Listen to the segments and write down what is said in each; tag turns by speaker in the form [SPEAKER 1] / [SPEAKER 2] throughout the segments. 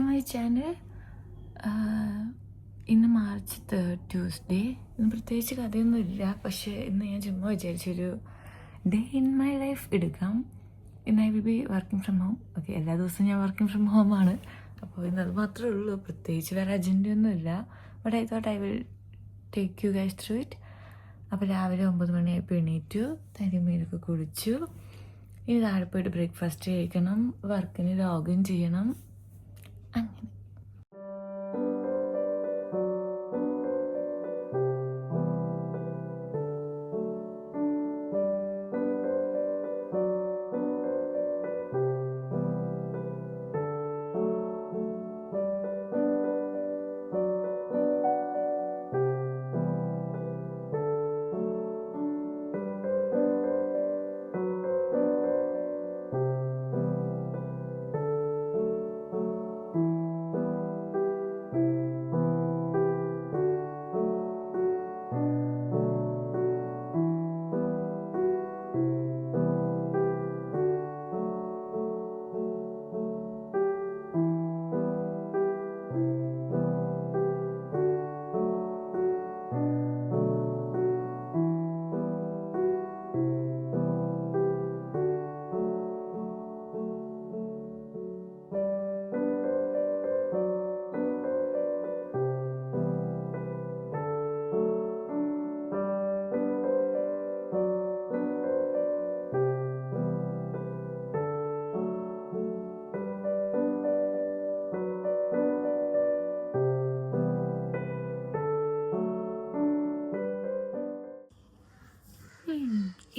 [SPEAKER 1] To my channel. ഇന്ന് March 3 Tuesday. ഇന്ന് പ്രത്യേകിച്ച് കഥയൊന്നുമില്ല, പക്ഷേ ഇന്ന് ഞാൻ ചുമ്മാ വിചാരിച്ചൊരു ഡേ ഇൻ മൈ ലൈഫ് എടുക്കാം. ഇന്ന് I will be working from home. Okay, എല്ലാ ദിവസവും ഞാൻ വർക്കിംഗ് ഫ്രം ഹോമാണ്. അപ്പോൾ ഇന്ന് അത് മാത്രമേ ഉള്ളൂ, പ്രത്യേകിച്ച് വേറെ അജണ്ടയൊന്നുമില്ല. But I thought I will take you guys through it. അപ്പോൾ രാവിലെ 9 മണിയായപ്പോൾ എണീറ്റു, തരിമീനൊക്കെ കുളിച്ചു. ഇനി താഴെ പോയിട്ട് ബ്രേക്ക്ഫാസ്റ്റ് കഴിക്കണം, വർക്കിന് ലോഗിൻ ചെയ്യണം. അങ്ങനെ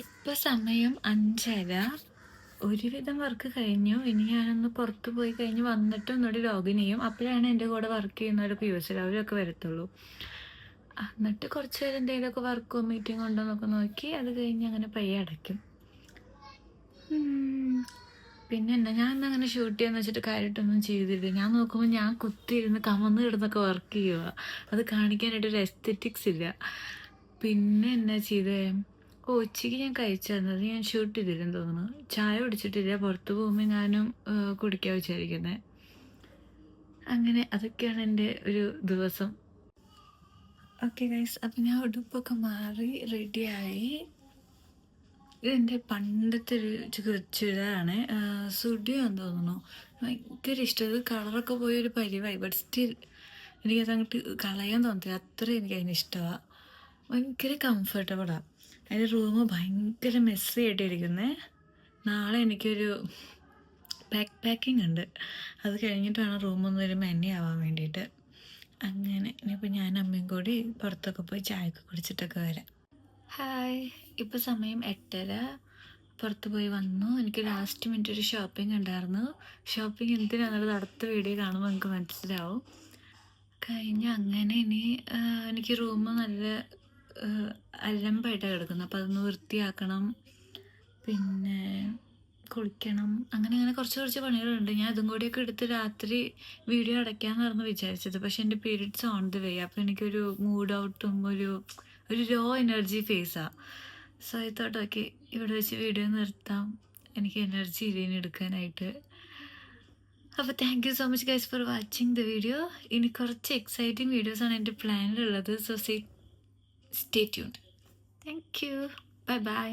[SPEAKER 1] ഇപ്പോൾ സമയം 5:30. ഒരുവിധം വർക്ക് കഴിഞ്ഞു. ഇനി ഞാനൊന്ന് പുറത്ത് പോയി കഴിഞ്ഞ് വന്നിട്ട് ഒന്നുകൂടി ലോഗിൻ ചെയ്യും. അപ്പോഴാണ് എൻ്റെ കൂടെ വർക്ക് ചെയ്യുന്നവരൊക്കെ അവരൊക്കെ വരത്തുള്ളൂ. എന്നിട്ട് കുറച്ച് പേര് എന്തെങ്കിലുമൊക്കെ വർക്കോ മീറ്റിംഗ് ഉണ്ടോ എന്നൊക്കെ നോക്കി അത് കഴിഞ്ഞ് അങ്ങനെ പയ്യെ അടയ്ക്കും. പിന്നെ എന്നാ ഞാൻ അങ്ങനെ ഷൂട്ട് ചെയ്യാന്ന് വെച്ചിട്ട് കാര്യമായിട്ടൊന്നും ചെയ്തില്ല. ഞാൻ നോക്കുമ്പോൾ ഞാൻ കുത്തിയിരുന്ന് കമന്ന് കിടന്നൊക്കെ വർക്ക് ചെയ്യുക. അത് കാണിക്കാനായിട്ടൊരു എസ്തെറ്റിക്സ് ഇല്ല. പിന്നെ എന്നാ ചെയ്തേ, ഉച്ചയ്ക്ക് ഞാൻ കഴിച്ചിരുന്നത് ഞാൻ ഷൂട്ട് ചെയ്തില്ലെന്ന് തോന്നുന്നു. ചായ കുടിച്ചിട്ടില്ല, പുറത്ത് പോകുമ്പോൾ ഞാനും കുടിക്കാൻ വിചാരിക്കുന്നത്. അങ്ങനെ അതൊക്കെയാണ് എൻ്റെ ഒരു ദിവസം. ഓക്കെ ഗൈസ്, അപ്പം ഞാൻ ഉടുപ്പൊക്കെ മാറി റെഡിയായി. ഇതെൻ്റെ പണ്ടത്തെ ഒരു ചുരിദാറാണ്, സുഡിയാന്ന് തോന്നുന്നു. ഭയങ്കര ഇഷ്ടം. ഇത് കളറൊക്കെ പോയൊരു പരിവായി, ബട്ട് സ്റ്റിൽ എനിക്കത് അങ്ങോട്ട് കളയാൻ തോന്നത്തില്ല, അത്രയും എനിക്കതിന് ഇഷ്ടമാണ്. ഭയങ്കര കംഫർട്ടബിളാണ്. അതിൻ്റെ റൂം ഭയങ്കര മെസ്സി ആയിട്ടിരിക്കുന്നത്. നാളെ എനിക്കൊരു പാക്കിംഗ് ഉണ്ട്, അത് കഴിഞ്ഞിട്ടാണ് റൂമൊന്നും ഒരു മെനയാവാൻ വേണ്ടിയിട്ട്. അങ്ങനെ ഇനിയിപ്പോൾ ഞാൻ അമ്മയും കൂടി പുറത്തൊക്കെ പോയി ചായയൊക്കെ കുടിച്ചിട്ടൊക്കെ വരാം. ഹായ്, ഇപ്പോൾ സമയം 8:30. പുറത്ത് പോയി വന്നു. എനിക്ക് ലാസ്റ്റ് മിനിറ്റ് ഒരു ഷോപ്പിംഗ് ഉണ്ടായിരുന്നു. ഷോപ്പിംഗ് എന്തിനാണെന്നുള്ളത് അടുത്ത വീഡിയോ കാണുമ്പോൾ നിങ്ങൾക്ക് മനസ്സിലാവും. കഴിഞ്ഞ് അങ്ങനെ ഇനി എനിക്ക് റൂം നല്ല അലമ്പായിട്ടാണ് കിടക്കുന്നത്, അപ്പോൾ അതൊന്ന് വൃത്തിയാക്കണം, പിന്നെ കുളിക്കണം, അങ്ങനെ കുറച്ച് പണികളുണ്ട്. ഞാൻ അതും കൂടിയൊക്കെ എടുത്ത് രാത്രി വീഡിയോ അടയ്ക്കാമെന്ന് പറഞ്ഞ് വിചാരിച്ചത്. പക്ഷേ എൻ്റെ പീരിയഡ്സ് ഓൺ ദ വേ, അപ്പോൾ എനിക്കൊരു മൂഡ് ഔട്ടും ഒരു ലോ എനർജി ഫേസാണ്. സോ ഐ തോട്ട് ഓക്കെ, ഇവിടെ വെച്ച് വീഡിയോ നിർത്താം, എനിക്ക് എനർജി ഇല്ല എടുക്കാനായിട്ട്. അപ്പോൾ thank you so much guys for watching the video. ഇനി കുറച്ച് എക്സൈറ്റിംഗ് വീഡിയോസാണ് എൻ്റെ പ്ലാനിലുള്ളത്. So stay tuned. Thank you. Bye by.